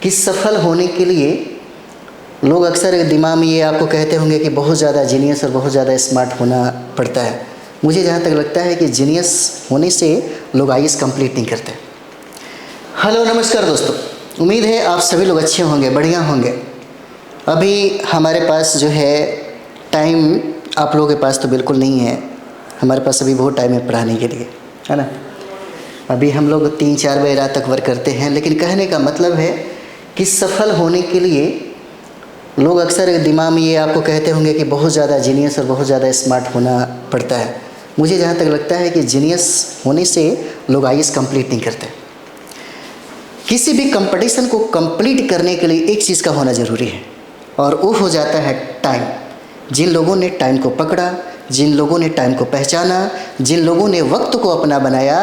कि सफल होने के लिए लोग अक्सर दिमाग में ये आपको कहते होंगे कि बहुत ज़्यादा जीनियस और बहुत ज़्यादा स्मार्ट होना पड़ता है। मुझे जहाँ तक लगता है कि जीनियस होने से लोग आईएएस कंप्लीट नहीं करते। हेलो नमस्कार दोस्तों, उम्मीद है आप सभी लोग अच्छे होंगे, बढ़िया होंगे। अभी हमारे पास जो है टाइम, आप लोगों के पास तो बिल्कुल नहीं है, हमारे पास अभी बहुत टाइम है पढ़ाने के लिए, है ना। अभी हम लोग 3-4 बजे रात तक वर्क करते हैं, लेकिन कहने का मतलब है कि सफल होने के लिए लोग अक्सर दिमाग में ये आपको कहते होंगे कि बहुत ज़्यादा जीनियस और बहुत ज़्यादा स्मार्ट होना पड़ता है। मुझे जहाँ तक लगता है कि जीनियस होने से लोग आईएएस कंप्लीट नहीं करते। किसी भी कंपटीशन को कंप्लीट करने के लिए एक चीज़ का होना ज़रूरी है, और वो हो जाता है टाइम। जिन लोगों ने टाइम को पकड़ा, जिन लोगों ने टाइम को पहचाना, जिन लोगों ने वक्त को अपना बनाया,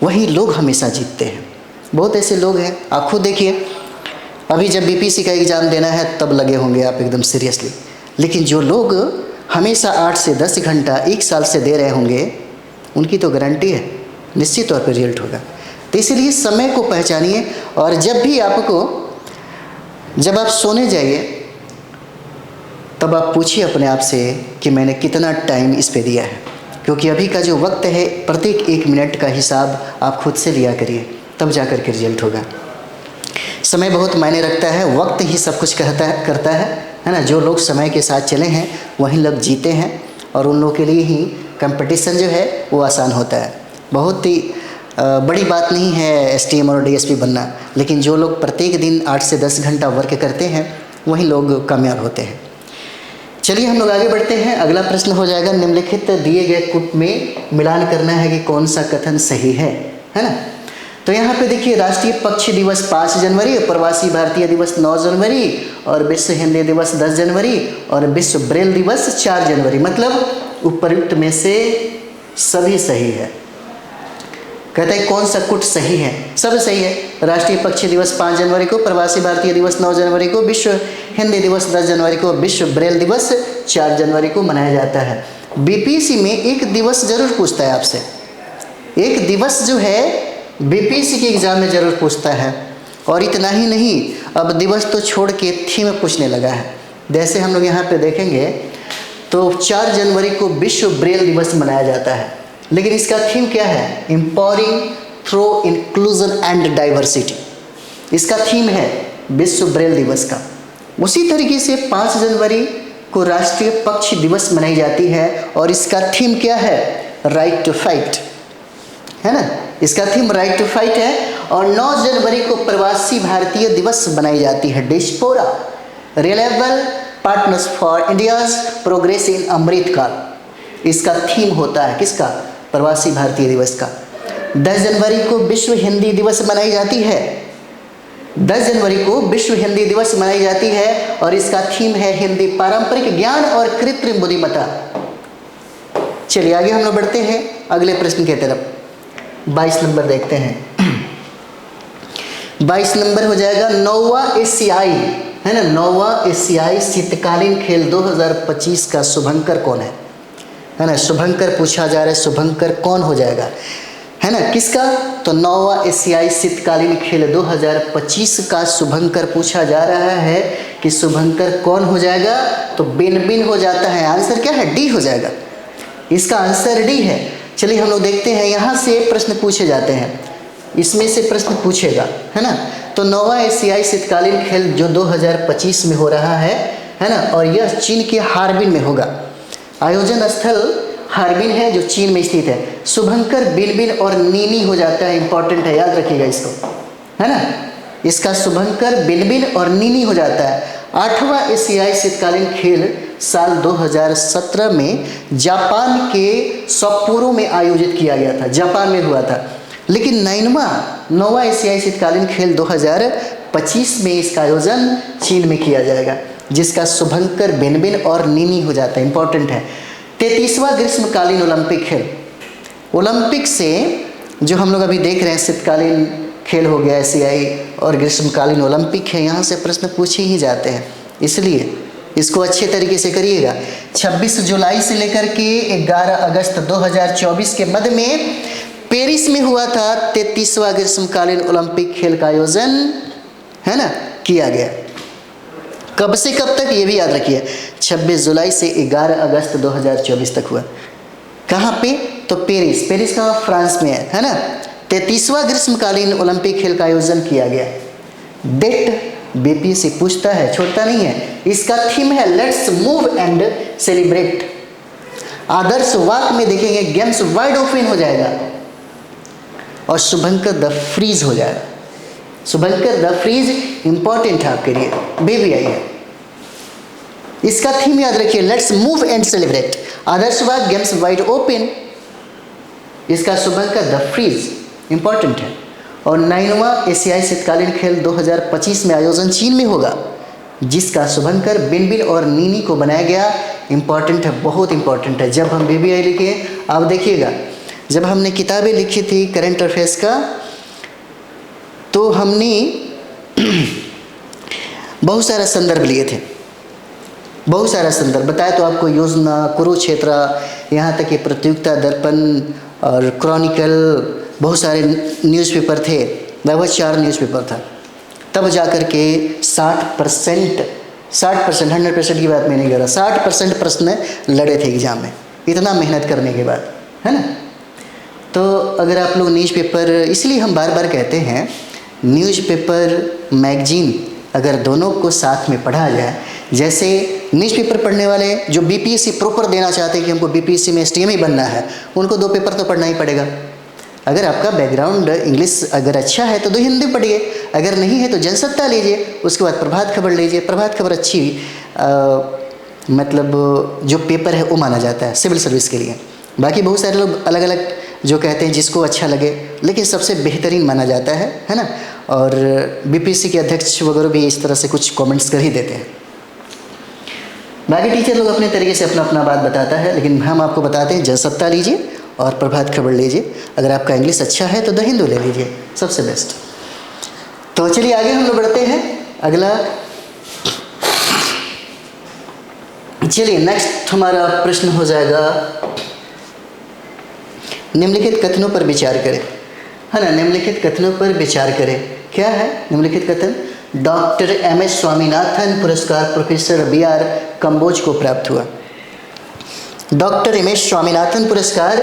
वही लोग हमेशा जीतते हैं। बहुत ऐसे लोग हैं, आप खुद देखिए, अभी जब बीपीएससी का एग्ज़ाम देना है तब लगे होंगे आप एकदम सीरियसली, लेकिन जो लोग हमेशा 8 से 10 घंटा 1 साल से दे रहे होंगे, उनकी तो गारंटी है निश्चित तौर पर रिजल्ट होगा। तो इसलिए समय को पहचानिए, और जब आप सोने जाइए तब आप पूछिए अपने आप से कि मैंने कितना टाइम इस पे दिया है, क्योंकि अभी का जो वक्त है प्रत्येक 1 मिनट का हिसाब आप खुद से लिया करिए, तब जा कर के रिजल्ट होगा। समय बहुत मायने रखता है, वक्त ही सब कुछ करता है ना। जो लोग समय के साथ चले हैं वही लोग जीते हैं, और उन लोगों के लिए ही कंपटीशन जो है वो आसान होता है। बहुत ही बड़ी बात नहीं है एसटीएम और डीएसपी बनना, लेकिन जो लोग प्रत्येक दिन 8 से 10 घंटा वर्क करते हैं वही लोग कामयाब होते हैं। चलिए हम लोग आगे बढ़ते हैं। अगला प्रश्न हो जाएगा, निम्नलिखित दिए गए कूट में मिलान करना है कि कौन सा कथन सही है ना। तो यहाँ पे देखिए, राष्ट्रीय पक्षी दिवस 5 जनवरी, प्रवासी भारतीय दिवस 9 जनवरी, और विश्व हिंदी दिवस 10 जनवरी, और विश्व ब्रेल दिवस 4 जनवरी। मतलब उपयुक्त में से सभी सही है। कहता है कौन सा कुट सही है? सब सही है। राष्ट्रीय पक्षी दिवस 5 जनवरी को, प्रवासी भारतीय दिवस 9 जनवरी को, विश्व हिंदी दिवस 10 जनवरी को, विश्व ब्रेल दिवस 4 जनवरी को मनाया जाता है। बीपीएससी में एक दिवस जरूर पूछता है आपसे, एक दिवस जो है बीपीएससी के एग्जाम में जरूर पूछता है। और इतना ही नहीं, अब दिवस तो छोड़ के थीम पूछने लगा है। जैसे हम लोग यहाँ पे देखेंगे तो 4 जनवरी को विश्व ब्रेल दिवस मनाया जाता है, लेकिन इसका थीम क्या है? Empowering through inclusion and diversity. इसका थीम है विश्व ब्रेल दिवस का। उसी तरीके से 5 जनवरी को राष्ट्रीय पक्षी दिवस मनाई जाती है, और इसका थीम क्या है? राइट टू फाइट, है ना। इसका थीम राइट टू फाइट है। और 9 जनवरी को प्रवासी भारतीय दिवस मनाई जाती है, diaspora reliable partners for India's progress in Amrit Kaal. इसका थीम होता है किसका? प्रवासी भारतीय दिवस का। 10 जनवरी को विश्व हिंदी दिवस मनाई जाती है, 10 जनवरी को विश्व हिंदी दिवस मनाई जाती है, और इसका थीम है हिंदी पारंपरिक ज्ञान और कृत्रिम बुद्धिमत्ता। चलिए आगे हम लोग बढ़ते हैं अगले प्रश्न की तरफ। 22 नंबर देखते हैं। 22 नंबर हो जाएगा नौवा एशियाई, है ना, नौवा एशियाई शीतकालीन खेल 2025 का शुभंकर कौन है ना। शुभंकर पूछा जा रहा है, शुभंकर कौन हो जाएगा, है ना, किसका? तो नौवा एशियाई शीतकालीन खेल 2025 का शुभंकर पूछा जा रहा है कि शुभंकर कौन हो जाएगा? तो बिन हो जाता है। आंसर क्या है? डी हो जाएगा। इसका आंसर डी है। चलिए हम लोग देखते हैं, यहाँ से प्रश्न पूछे जाते हैं, इसमें से प्रश्न पूछेगा, है ना। तो नौवा एशियाई शीतकालीन खेल जो 2025 में हो रहा है ना, और यह चीन के हार्बिन में होगा। आयोजन स्थल हार्बिन है जो चीन में स्थित है। शुभंकर बिन और नीनी हो जाता है, इंपॉर्टेंट है, याद रखिएगा इसको, है ना। इसका शुभंकर बिन और नीनी हो जाता है। 8वां एशियाई शीतकालीन खेल साल 2017 में जापान के सप्पोरो में आयोजित किया गया था, जापान में हुआ था। लेकिन 9वां एशियाई शीतकालीन खेल 2025 में इसका आयोजन चीन में किया जाएगा, जिसका शुभंकर बिन और नीनी हो जाता है, इंपॉर्टेंट है। 33वां ग्रीष्मकालीन ओलंपिक खेल, ओलंपिक से जो हम लोग अभी देख रहे हैं शीतकालीन खेल हो गया एशियाई और ग्रीष्मकालीन ओलंपिक है, यहाँ से प्रश्न पूछे ही जाते हैं, इसलिए इसको अच्छे तरीके से करिएगा। 26 जुलाई से लेकर के 11 अगस्त 2024 के मध्य में पेरिस में हुआ था 33वां ग्रीष्मकालीन ओलंपिक खेल का आयोजन है ना, किया गया। कब से कब तक ये भी याद रखिए, 26 जुलाई से 11 अगस्त 2024 तक हुआ। कहाँ पे? तो पेरिस, पेरिस का फ्रांस में है ना। 33वां ग्रीष्मकालीन ओलंपिक खेल का आयोजन किया गया। डेट बीपीएससी पूछता है, छोड़ता नहीं है। इसका थीम है लेट्स मूव एंड सेलिब्रेट। आदर्श वाक्य में देखेंगे गेम्स वाइड ओपन हो जाएगा और शुभंकर द फ्रीज हो जाएगा। शुभंकर द फ्रीज इंपॉर्टेंट है आपके लिए, बेबी आई है। इसका थीम याद रखिए, लेट्स मूव एंड सेलिब्रेट। आदर्श वाक्य गेम्स वाइड ओपन, इसका शुभंकर द फ्रीज इंपॉर्टेंट है। और 9वां एशियाई शीतकालीन खेल 2025 में आयोजन चीन में होगा, जिसका शुभंकर बिनबिन और नीनी को बनाया गया। इंपॉर्टेंट है, बहुत इंपॉर्टेंट है। जब हम बीबीआई लिखे, आप देखिएगा, जब हमने किताबें लिखी थी करंट अफेयर्स का, तो हमने बहुत सारा संदर्भ लिए थे, बहुत सारा संदर्भ बताया। तो आपको योजना, कुरुक्षेत्र, यहाँ तक कि प्रतियोगिता दर्पण और क्रॉनिकल, बहुत सारे न्यूज़पेपर थे, लगभग 4 न्यूज़पेपर था। तब जाकर के 60%, 100% की बात मैं नहीं कर रहा, 60% प्रश्न लड़े थे एग्जाम में, इतना मेहनत करने के बाद, है ना। तो अगर आप लोग न्यूज़पेपर, इसलिए हम बार बार कहते हैं न्यूज़पेपर मैगजीन अगर दोनों को साथ में पढ़ा जाए, जैसे न्यूज़पेपर पढ़ने वाले जो बीपीएससी प्रॉपर देना चाहते हैं कि हमको बीपीएससी में एसटीएम ही बनना है, उनको 2 पेपर तो पढ़ना ही पड़ेगा। अगर आपका बैकग्राउंड इंग्लिश अगर अच्छा है तो 2 हिंदी पढ़िए, अगर नहीं है तो जनसत्ता लीजिए, उसके बाद प्रभात खबर लीजिए। प्रभात खबर अच्छी मतलब जो पेपर है वो माना जाता है सिविल सर्विस के लिए। बाकी बहुत सारे लोग अलग अलग जो कहते हैं जिसको अच्छा लगे, लेकिन सबसे बेहतरीन माना जाता है ना। और बीपीएससी के अध्यक्ष वगैरह भी इस तरह से कुछ कमेंट्स कर ही देते हैं। बाकी टीचर लोग अपने तरीके से अपना अपना बात बताता है, लेकिन हम आपको बताते हैं जनसत्ता लीजिए और प्रभात खबर लीजिए। अगर आपका इंग्लिश अच्छा है तो द हिंदू ले लीजिए, सबसे बेस्ट। तो चलिए आगे हम लोग बढ़ते हैं। अगला, चलिए नेक्स्ट हमारा प्रश्न हो जाएगा, निम्नलिखित कथनों पर विचार करें, है ना। निम्नलिखित कथनों पर विचार करें। क्या है निम्नलिखित कथन? Doctor MS. स्वामीनाथन पुरस्कार प्रोफेसर बी.आर. कंबोज को प्राप्त हुआ। Doctor MS. स्वामीनाथन पुरस्कार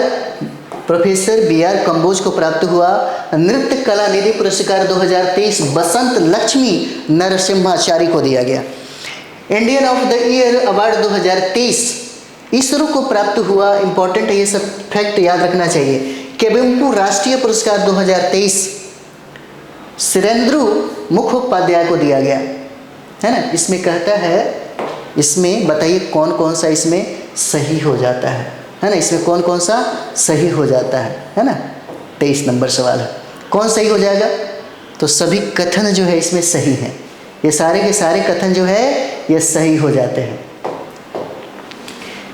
प्रोफेसर बी.आर. कंबोज को प्राप्त हुआ। नृत्य कला निधि पुरस्कार 2023 बसंत लक्ष्मी नरसिम्हाचारी को दिया गया। Indian of the year award 2023 ISRO को प्राप्त हुआ। इंपॉर्टेंट है, ये सब फैक्ट याद रखना चाहिए। केवेम्पू राष्ट्रीय पुरस्कार 2023 सुरेंद्र मुखोपाध्याय को दिया गया, है ना। इसमें कहता है, इसमें बताइए कौन कौन सा इसमें सही हो जाता है ना। इसमें कौन कौन सा सही हो जाता है ना। 23 नंबर सवाल है, कौन सही हो जाएगा? तो सभी कथन जो है इसमें सही हैं, ये सारे के सारे कथन जो है ये सही हो जाते हैं।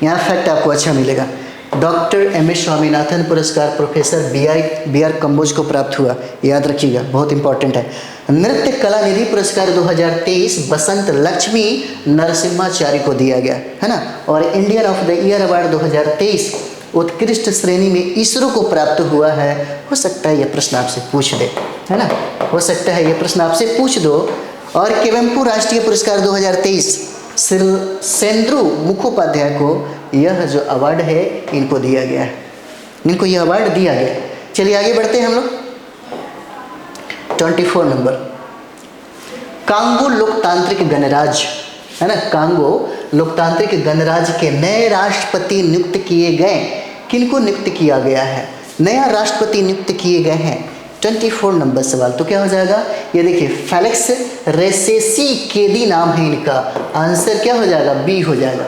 यहाँ फैक्ट आपको अच्छा मिलेगा। Doctor MS. स्वामीनाथन पुरस्कार प्रोफेसर बी.आर. कंबोज को प्राप्त हुआ, याद रखिएगा, बहुत इंपॉर्टेंट है। नृत्य कला निधि पुरस्कार 2023 बसंत लक्ष्मी नरसिम्हाचारी को दिया गया, है ना। और Indian of the year award 2023 उत्कृष्ट श्रेणी में इसरो को प्राप्त हुआ है। हो सकता है ये प्रश्न आपसे पूछ दे, है ना, हो सकता है ये प्रश्न आपसे पूछ दो। और केवेम्पू राष्ट्रीय पुरस्कार 2023 सुरेंद्र मुखोपाध्याय को यह जो अवार्ड है इनको दिया गया है, इनको यह अवार्ड दिया गया। चलिए आगे बढ़ते हैं हम लोग। 24 नंबर, कांगो लोकतांत्रिक गणराज्य, है ना। कांगो लोकतांत्रिक गणराज्य के नए राष्ट्रपति नियुक्त किए गए। किनको नियुक्त किया गया है? नया राष्ट्रपति नियुक्त किए गए हैं। 24 नंबर सवाल, तो क्या हो जाएगा? ये देखिए, फेलिक्स त्सेकीदी नाम है इनका। आंसर क्या हो जाएगा? बी हो जाएगा।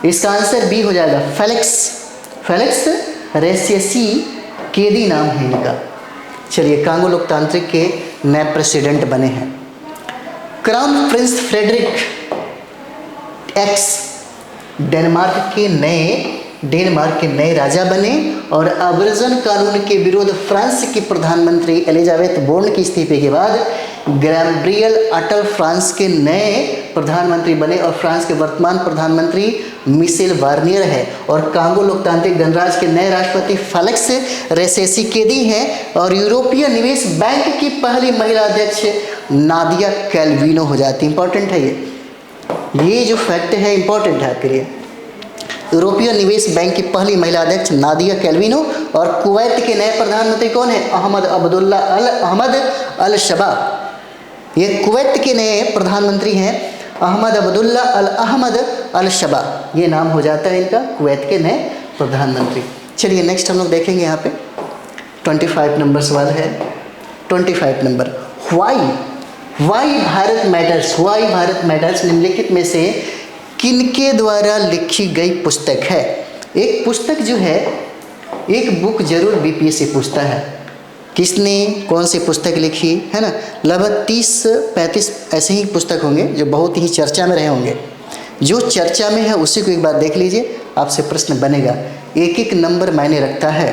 इसका आंसर बी हो जाएगा, फेलिक्स त्सेकीदी नाम है इनका। चलिए, कांगो लोकतांत्रिक के नए प्रेसिडेंट बने हैं। Crown prince Frederick X Denmark के नए राजा बने। और अब्रजन कानून के विरोध फ्रांस की प्रधानमंत्री एलिजाबेथ बोर्न के इस्तीफे के बाद गैब्रियल अटल फ्रांस के नए प्रधानमंत्री बने और फ्रांस के वर्तमान प्रधानमंत्री मिशेल बार्नियर है। और कांगो लोकतांत्रिक गणराज्य के नए राष्ट्रपति फेलिक्स त्शीसेकेडी हैं। और यूरोपीय निवेश बैंक की पहली महिला अध्यक्ष नादिया कैल्विनो हो जाती है। इंपॉर्टेंट है ये जो फैक्ट है इंपॉर्टेंट है आपके लिए। यूरोपीय निवेश बैंक की पहली महिला अध्यक्ष नादिया कैल्विनो। और कुवैत के नए प्रधानमंत्री कौन है? अहमद अब्दुल्ला अहमद अल शबा। ये कुवैत के नए प्रधानमंत्री हैं अहमद अब्दुल्ला अहमद अल शबा, ये नाम हो जाता है इनका, कुवैत के नए प्रधानमंत्री। चलिए नेक्स्ट हम लोग देखेंगे यहाँ पे 25 नंबर सवाल है। 25 number, why Bharat matters, why Bharat matters निम्नलिखित में से किनके द्वारा लिखी गई पुस्तक है? एक पुस्तक जो है, एक बुक जरूर बीपीएससी पूछता है, किसने कौन सी पुस्तक लिखी है ना। लगभग 30-35 ऐसे ही पुस्तक होंगे जो बहुत ही चर्चा में रहे होंगे। जो चर्चा में है उसी को एक बार देख लीजिए, आपसे प्रश्न बनेगा। एक एक नंबर मायने रखता है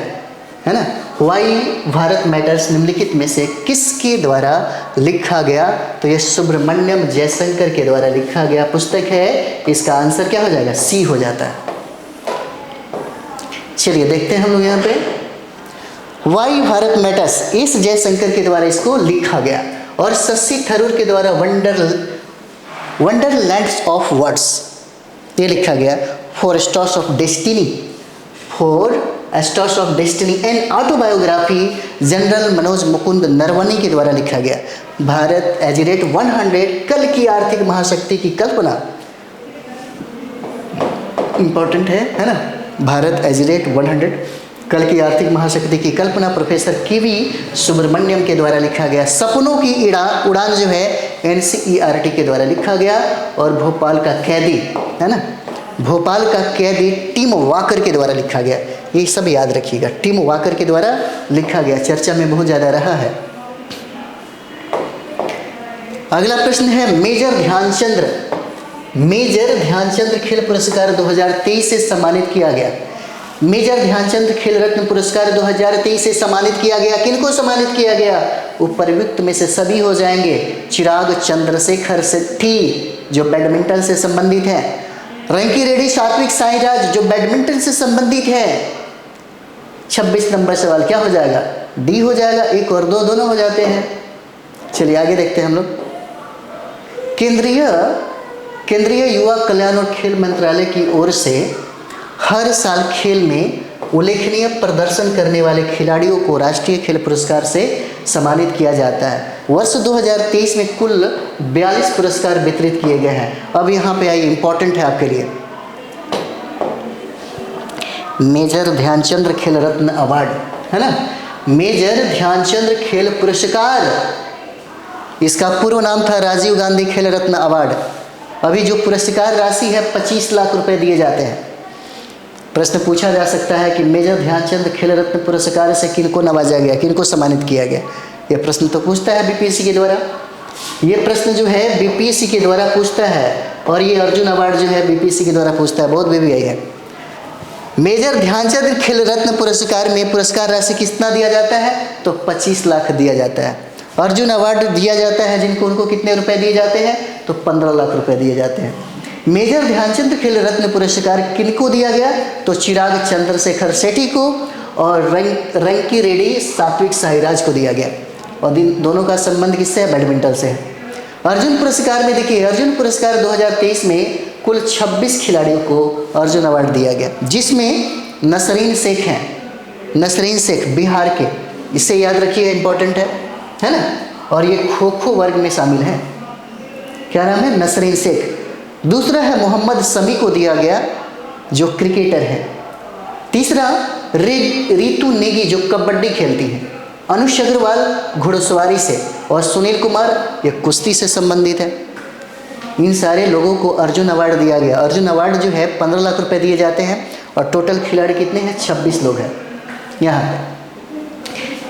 ना। वाई भारत मैटर्स निम्नलिखित में से किसके द्वारा लिखा गया? तो यह सुब्रमण्यम जयशंकर के द्वारा लिखा गया पुस्तक है। इसका आंसर क्या हो जाएगा? सी हो जाता है। चलिए देखते हैं हम लोग यहाँ पे, वाई भारत मैटर्स इस जयशंकर के द्वारा इसको लिखा गया। और शशि थरूर के द्वारा वंडरलैंड्स ऑफ वर्ड्स ये लिखा गया। For stars of destiny, for stars of destiny and autobiography general Manoj Mukund Naravane के द्वारा लिखा गया। भारत एजिरेट 100 कल की आर्थिक महाशक्ति की कल्पना, इंपॉर्टेंट है ना। भारत एजिरेट 100 कल की आर्थिक महाशक्ति की कल्पना प्रोफेसर केवी सुब्रमण्यम के द्वारा लिखा गया। सपनों की उड़ान जो है NCERT के द्वारा लिखा गया। और भोपाल का कैदी है ना, भोपाल का कैदी टिम वॉकर के द्वारा लिखा गया। ये सब याद रखिएगा, टिम वॉकर के द्वारा लिखा गया, चर्चा में बहुत ज़्यादा रहा है। अगला प्रश्न है, मेजर ध्यानचंद्र खेल पुरस्कार 2023 से सम्मानित किया गया। मेजर ध्यानचंद खेल रत्न पुरस्कार 2023 से सम्मानित किया गया। किनको सम्मानित किया गया? उपरयुक्त में से सभी हो जाएंगे। चिराग चंद्रशेखर सेठी जो बैडमिंटन से संबंधित है, रंकी रेड्डी सात्विक साईराज जो बैडमिंटन से संबंधित है। 26 नंबर सवाल क्या हो जाएगा? डी हो जाएगा। 1 और 2 दोनों हो जाते हैं। चलिए आगे देखते हैं हम लोग। केंद्रीय युवा कल्याण और खेल मंत्रालय की ओर से हर साल खेल में उल्लेखनीय प्रदर्शन करने वाले खिलाड़ियों को राष्ट्रीय खेल पुरस्कार से सम्मानित किया जाता है। वर्ष 2023 में कुल 42 पुरस्कार वितरित किए गए हैं। अब यहाँ पे आइए, इंपॉर्टेंट है आपके लिए, मेजर ध्यानचंद्र खेल रत्न अवार्ड है ना। मेजर ध्यानचंद्र खेल पुरस्कार, इसका पूर्व नाम था राजीव गांधी खेल रत्न अवार्ड। अभी जो पुरस्कार राशि है 25 लाख रुपए दिए जाते हैं। प्रश्न पूछा जा सकता है कि मेजर ध्यानचंद खेल रत्न पुरस्कार से किनको नवाजा गया, किनको सम्मानित किया गया? ये प्रश्न तो पूछता है बीपीएससी के द्वारा। ये प्रश्न जो है बीपीएससी के द्वारा पूछता है। और ये अर्जुन अवार्ड जो है बीपीएससी के द्वारा पूछता है, बहुत भी आई है। मेजर ध्यानचंद खेल रत्न पुरस्कार में पुरस्कार राशि कितना दिया जाता है? तो 25 लाख दिया जाता है। अर्जुन अवार्ड दिया जाता है जिनको, उनको कितने रुपए दिए जाते हैं? तो 15 लाख रुपए दिए जाते हैं। मेजर ध्यानचंद खेल रत्न पुरस्कार किनको दिया गया? तो चिराग चंद्रशेखर सेठी को और रंकी रेड्डी सात्विक साईराज को दिया गया। और दोनों का संबंध किससे है? बैडमिंटन से है। अर्जुन पुरस्कार में देखिए, अर्जुन पुरस्कार 2023 में कुल 26 खिलाड़ियों को अर्जुन अवार्ड दिया गया, जिसमें नसरीन शेख हैं। नसरीन शेख बिहार के, इसे याद रखिएगा, इंपॉर्टेंट है ना। और ये खो खो वर्ग में शामिल है। क्या नाम है? नसरीन शेख। दूसरा है मोहम्मद शमी को दिया गया जो क्रिकेटर है। तीसरा रितु नेगी जो कबड्डी खेलती है। अनुष अग्रवाल घुड़सवारी से, और सुनील कुमार ये कुश्ती से संबंधित है। इन सारे लोगों को अर्जुन अवार्ड दिया गया। अर्जुन अवार्ड जो है 15 लाख रुपए दिए जाते हैं। और टोटल खिलाड़ी कितने हैं? 26 लोग हैं यहाँ पे।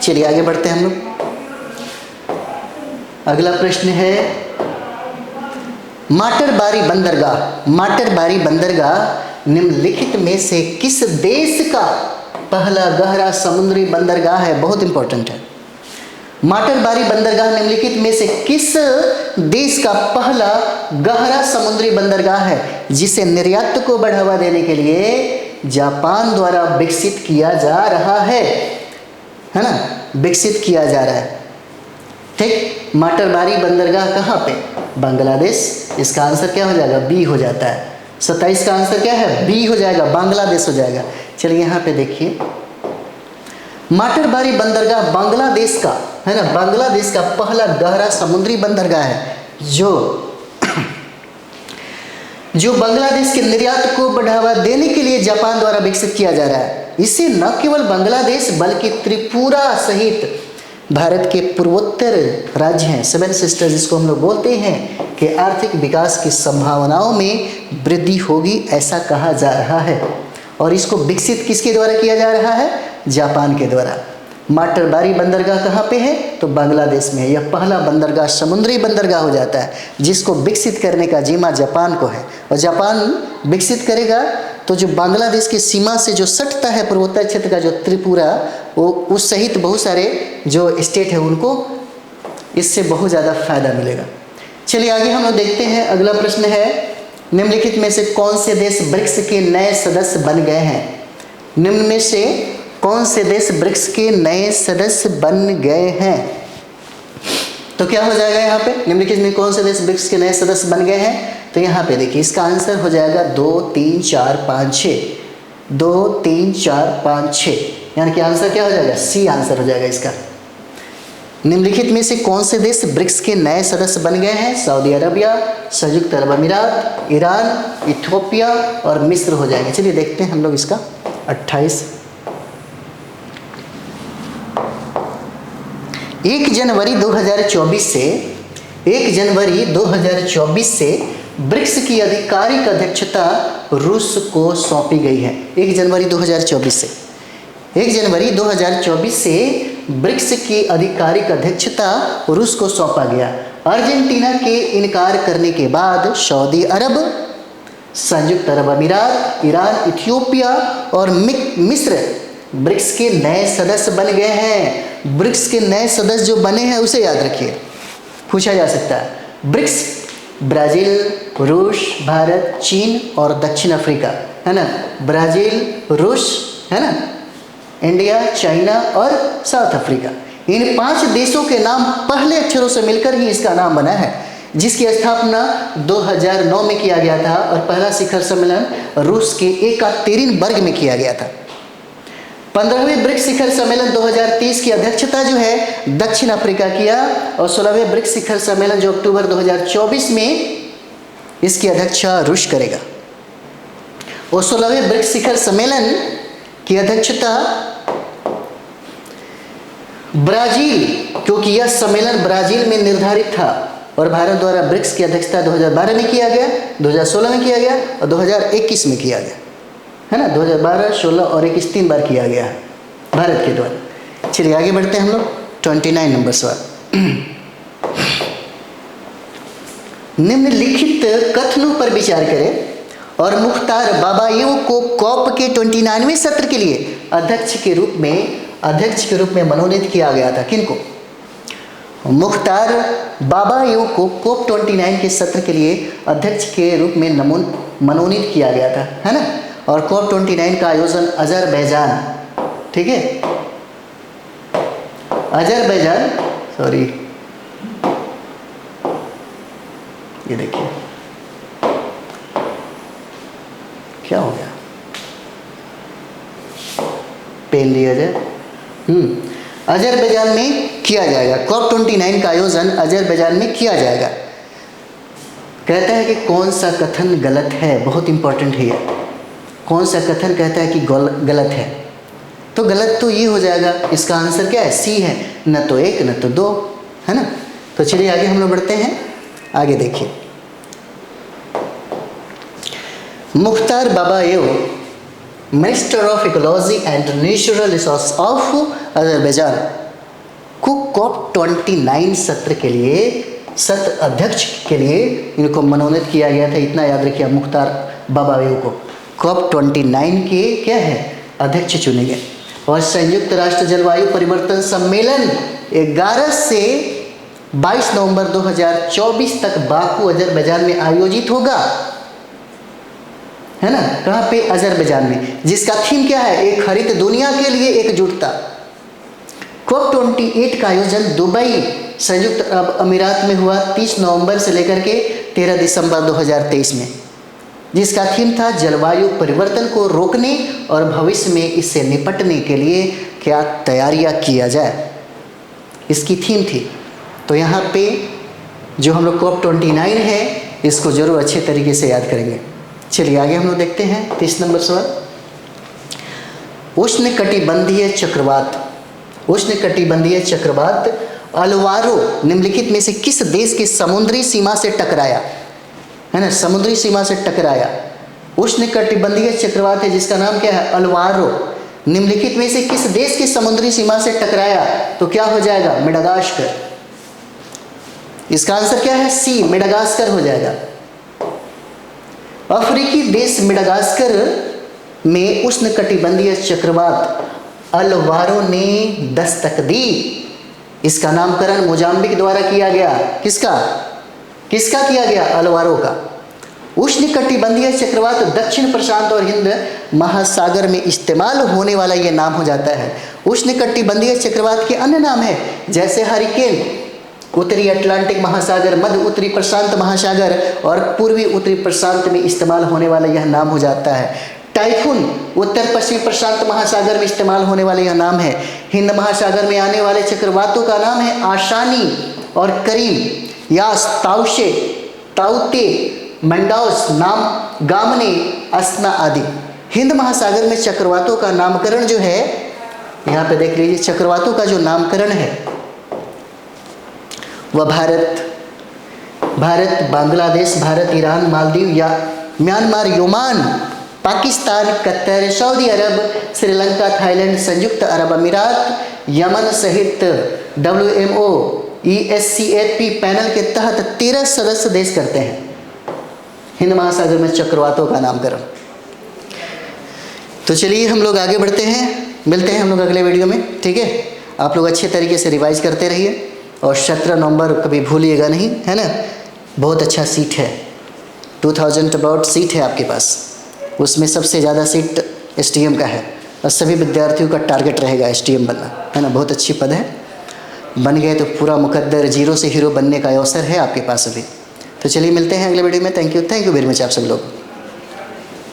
चलिए आगे बढ़ते हैं हम लोग। अगला प्रश्न है, माटरबारी बंदरगाह निम्नलिखित में से किस देश का पहला गहरा समुद्री बंदरगाह है? बहुत इंपॉर्टेंट है। माटरबारी बंदरगाह निम्नलिखित में से किस देश का पहला गहरा समुद्री बंदरगाह है जिसे निर्यात को बढ़ावा देने के लिए जापान द्वारा विकसित किया जा रहा है ना, विकसित किया जा रहा है। ठीक, माटरबारी बंदरगाह कहाँ पे? बांग्लादेश। इसका आंसर क्या हो जाएगा? बी हो जाता है। 27 का आंसर क्या है? बी हो जाएगा, बांग्लादेश हो जाएगा। चलिए यहाँ पे देखिए, माटरबारी बंदरगाह बांग्लादेश का है ना, बांग्लादेश का पहला गहरा समुद्री बंदरगाह है जो बांग्लादेश के निर्यात को बढ़ावा देने के लिए जापान द्वारा विकसित किया जा रहा है। इसे न केवल बांग्लादेश बल्कि त्रिपुरा सहित भारत के पूर्वोत्तर राज्य हैं, 7 सिस्टर्स जिसको हम लोग बोलते हैं, कि आर्थिक विकास की संभावनाओं में वृद्धि होगी ऐसा कहा जा रहा है। और इसको विकसित किसके द्वारा किया जा रहा है? जापान के द्वारा। माटरबारी बंदरगाह कहाँ पे है? तो बांग्लादेश में है। यह पहला बंदरगाह समुद्री बंदरगाह हो जाता है जिसको विकसित करने का जिम्मा जापान को है। और जापान विकसित करेगा तो जो बांग्लादेश की सीमा से जो सटता है पूर्वोत्तर क्षेत्र का जो त्रिपुरा, वो उस सहित बहुत सारे जो स्टेट है उनको इससे बहुत ज़्यादा फायदा मिलेगा। चलिए आगे हम लोग देखते हैं। अगला प्रश्न है, निम्नलिखित में से कौन से देश ब्रिक्स के नए सदस्य बन गए हैं? निम्न में से कौन से देश ब्रिक्स के नए सदस्य बन गए हैं? तो क्या हो जाएगा यहाँ पे? निम्नलिखित में कौन से देश ब्रिक्स के नए सदस्य बन गए हैं? तो यहाँ पे देखिए, इसका आंसर हो जाएगा 2 3 4 5 6। 2 3 4 5 6, यानी कि आंसर क्या हो जाएगा? सी आंसर हो जाएगा इसका। निम्नलिखित में से कौन से देश ब्रिक्स के नए सदस्य बन गए हैं? सऊदी अरबिया, संयुक्त अरब अमीरात, ईरान, इथियोपिया और मिस्र हो जाएंगे। चलिए देखते हैं हम लोग इसका। 28 1 जनवरी 2024 से ब्रिक्स की आधिकारिक अध्यक्षता रूस को सौंपी गई है। 1 जनवरी 2024 से ब्रिक्स की आधिकारिक अध्यक्षता रूस को सौंपा गया। अर्जेंटीना के इनकार करने के बाद सऊदी अरब, संयुक्त अरब अमीरात, ईरान, इथियोपिया और मिस्र ब्रिक्स के नए सदस्य बन गए हैं। ब्रिक्स के नए सदस्य जो बने हैं उसे याद रखिए, पूछा जा सकता है। ब्रिक्स ब्राज़ील, रूस, भारत, चीन और दक्षिण अफ्रीका, है ना। ब्राज़ील, रूस, है ना, इंडिया, चाइना और साउथ अफ्रीका, इन 5 देशों के नाम पहले अक्षरों से मिलकर ही इसका नाम बना है, जिसकी स्थापना 2009 में किया गया था और पहला शिखर सम्मेलन रूस के एकातेरिनबर्ग में किया गया था। 15वें ब्रिक्स शिखर सम्मेलन 2030 की अध्यक्षता जो है दक्षिण अफ्रीका किया और 16वें ब्रिक्स शिखर सम्मेलन जो अक्टूबर 2024 में इसकी अध्यक्षता रूस करेगा। और 16वें ब्रिक्स शिखर सम्मेलन की अध्यक्षता ब्राजील, क्योंकि यह सम्मेलन ब्राजील में निर्धारित था और भारत द्वारा ब्रिक्स की अध्यक्षता 2012 में किया गया, 2016 में किया गया और 2021 में किया गया, है ना। 2012, 16 और 21 3 बार किया गया है भारत के द्वारा। चलिए आगे बढ़ते हैं हम लोग। 29 नंबर सवाल। निम्नलिखित कथनों पर विचार करें और मुख्तार बाबाएव को कॉप के 29वें सत्र के लिए अध्यक्ष के रूप में मनोनीत किया गया था। किनको? मुख्तार बाबाएव को कॉप 29 के सत्र के लिए अध्यक्ष के रूप में मनोनीत किया गया था, है ना। और कॉप 29 का आयोजन अजरबैजान, ठीक है, अजरबैजान, सॉरी, ये देखिए क्या हो गया, पेन लिया जाए। अजरबैजान में किया जाएगा। कॉप 29 का आयोजन अजरबैजान में किया जाएगा। कहता है कि कौन सा कथन गलत है, बहुत इंपॉर्टेंट है ये। कौन सा कथन कहता है कि गलत है? तो गलत तो ये हो जाएगा, इसका आंसर क्या है? सी है, न तो 1 न तो 2, है ना। तो चलिए आगे हम लोग बढ़ते हैं। आगे देखिए, Mukhtar Babayev, minister of ecology and natural resource of Azerbaijan को कॉप 29 सत्र के लिए सत्र अध्यक्ष के लिए इनको मनोनीत किया गया था। इतना याद रखिए, मुख्तार बाबाएव को कॉप 29 के क्या है? अध्यक्ष चुने गए। और संयुक्त राष्ट्र जलवायु परिवर्तन सम्मेलन 11 से 22 नवंबर 2024 तक बाकू अजरबैजान में आयोजित होगा, है ना। कहाँ पे? अजरबैजान में, जिसका थीम क्या है? एक हरित दुनिया के लिए एकजुटता। COP 28 का आयोजन दुबई संयुक्त अरब अमीरात में हुआ 30 नवंबर से लेकर के 13 दिसंबर 2023 में, जिसका थीम था जलवायु परिवर्तन को रोकने और भविष्य में इससे निपटने के लिए क्या तैयारियां किया जाए, इसकी थीम थी। तो यहाँ पे जो हम लोग COP 29 है, इसको जरूर अच्छे तरीके से याद करेंगे। चलिए आगे हम लोग देखते हैं 30 नंबर सवाल। उष्णकटिबंधीय चक्रवात, उष्णकटिबंधीय चक्रवात अल्वारो निम्नलिखित में से किस देश की समुद्री सीमा से टकराया, है ना, समुद्री सीमा से टकराया। उष्णकटिबंधीय चक्रवात है जिसका नाम क्या है? अल्वारो। निम्नलिखित में से किस देश की समुद्री सीमा से टकराया? तो क्या हो जाएगा? मेडागास्कर। इसका आंसर क्या है? सी, मेडागास्कर हो जाएगा। अफ्रीकी देश मेडागास्कर में उष्णकटिबंधीय चक्रवात अल्वारो ने दस्तक दी। इसका नामकरण मोजाम्बिक द्वारा किया गया। किसका किया गया? अल्वारो का। उष्णकटिबंधीय चक्रवात दक्षिण प्रशांत और हिंद महासागर में इस्तेमाल होने वाला यह नाम हो जाता है। उष्णकटिबंधीय चक्रवात के अन्य नाम है जैसे हरिकेन, उत्तरी अटलांटिक महासागर, मध्य उत्तरी प्रशांत महासागर और पूर्वी उत्तरी प्रशांत में इस्तेमाल होने वाला यह नाम हो जाता है। टाइफून उत्तर पश्चिमी प्रशांत महासागर में इस्तेमाल होने वाला यह नाम है। हिंद महासागर में आने वाले चक्रवातों का नाम है आशानी और करीम, यास, ताउशे, ताउते, मंडाउस, नाम, गामने, असना आदि। हिंद महासागर में चक्रवातों का नामकरण जो है, यहाँ पे देख लीजिए, चक्रवातों का जो नामकरण है वह भारत, बांग्लादेश, भारत, ईरान, मालदीव या म्यांमार, योमान, पाकिस्तान, कतर, सऊदी अरब, श्रीलंका, थाईलैंड, संयुक्त अरब अमीरात, यमन सहित WMO ESCAP पैनल के तहत 13 सदस्य देश करते हैं हिंद महासागर में चक्रवातों का नामकरण। तो चलिए हम लोग आगे बढ़ते हैं, मिलते हैं हम लोग अगले वीडियो में, ठीक है। आप लोग अच्छे तरीके से रिवाइज करते रहिए और 17 नवंबर कभी भूलिएगा नहीं, है ना। बहुत अच्छा सीट है, 2000 अबाउट सीट है आपके पास, उसमें सबसे ज़्यादा सीट STM का है और सभी विद्यार्थियों का टारगेट रहेगा STM बनना, है ना। बहुत अच्छी पद है, बन गए तो पूरा मुकद्दर, जीरो से हीरो बनने का अवसर है आपके पास अभी। तो चलिए मिलते हैं अगले वीडियो में। थैंक यू वेरी मच आप सब लोग।